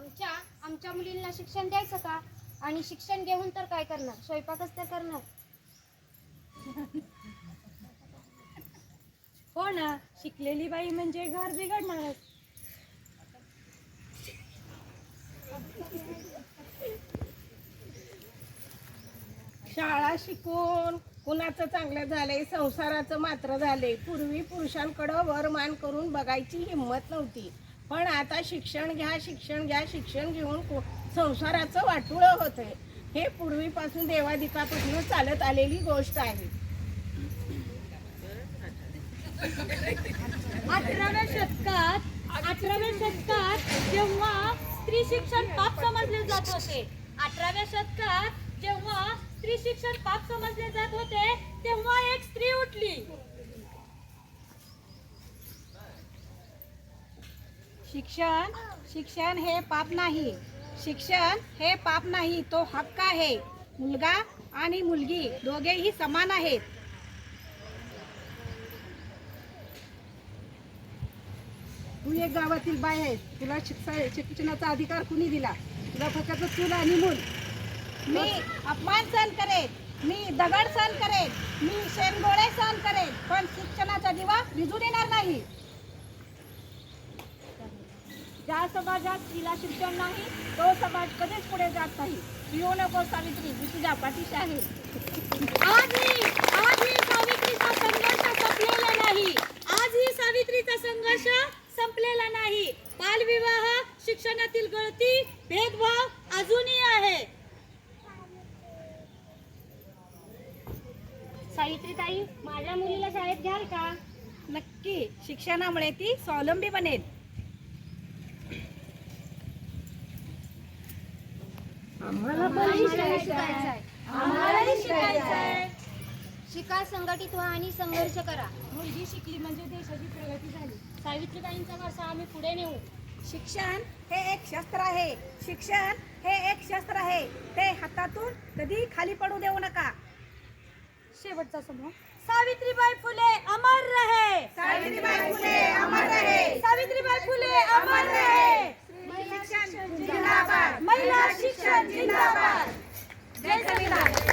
आमच्या मुलींना शिक्षण द्यायचं का? आणि शिक्षण घेऊन तर काय करणार? स्वयंपाकच तर करणार. हो ना, शिकलेली बाई म्हणजे घर बिघडणारच. शाळा शिकून कुणाचं चांगलं झालंय, संसाराचं मात्र झालंय. पूर्वी पुरुषांकडं वर मान करून बघायची हिंमत नव्हती, पण आता शिक्षण घ्या, शिक्षण घ्या, शिक्षण घेऊन संसाराचं वाटोळं होतंय. हे पूर्वीपासून देवादिकापासून चालत आलेली गोष्ट आहे. 18व्या शतकात जेव्हा स्त्री शिक्षण पाप समजले जात होते, 18व्या शतकात जेव्हा स्त्री शिक्षण पाप समजले जात होते, तेव्हा एक स्त्री उठली. शिक्षण हे पाप नाही. शिक्षण हे पाप नाही, तो हक्क आहे. मुलगा आणि मुलगी दोघेही समान आहेत. तू एक गावातील बाई आहेस, तुला शिक्षणाचा अधिकार कुणी दिला? तुला फक्त चूल आणि मूल. मी अपमान सहन करेन, मी दगड सहन करेन, मी शेणगोळे सहन करेन, पण शिक्षणाचा दिवा विझून येणार नाही. ज्या समाजात स्त्रीला शिक्षण नाही, तो समाज कधीच पुढे जात नाही. पिऊ नको सावित्री, मी तुझ्या पाठीशी आहे. आजही सावित्रीचा संघर्ष संपलेला नाही. आजही सावित्रीचा संघर्ष संपलेला नाही. बालविवाह, शिक्षणातील गळती, भेदभाव अजूनही आहे. सावित्रीताई, माझ्या मुलीला शाळेत घ्याल का? नक्की. शिक्षणामुळे ती स्वावलंबी बनेल. आम्हालाही शिकायचंय. शिका, संघटित व्हा आणि संघर्ष करा. मुलगी शिकली म्हणजे देशाची प्रगती झाली. सावित्रीबाईंचा वारसा आम्ही पुढे नेऊ. शिक्षण हे एक शस्त्र आहे. शिक्षण हे एक शस्त्र आहे. ते हातातून कधी खाली पडू देऊ नका. शेवटचा समूह. सावित्रीबाई फुले अमर रहे. सावित्रीबाई फुले अमर रहे. सावित्रीबाई फुले अमर रहे. शिक्षण जिंदाबाद. महिला शिक्षण जिंदाबाद. जय संविधान.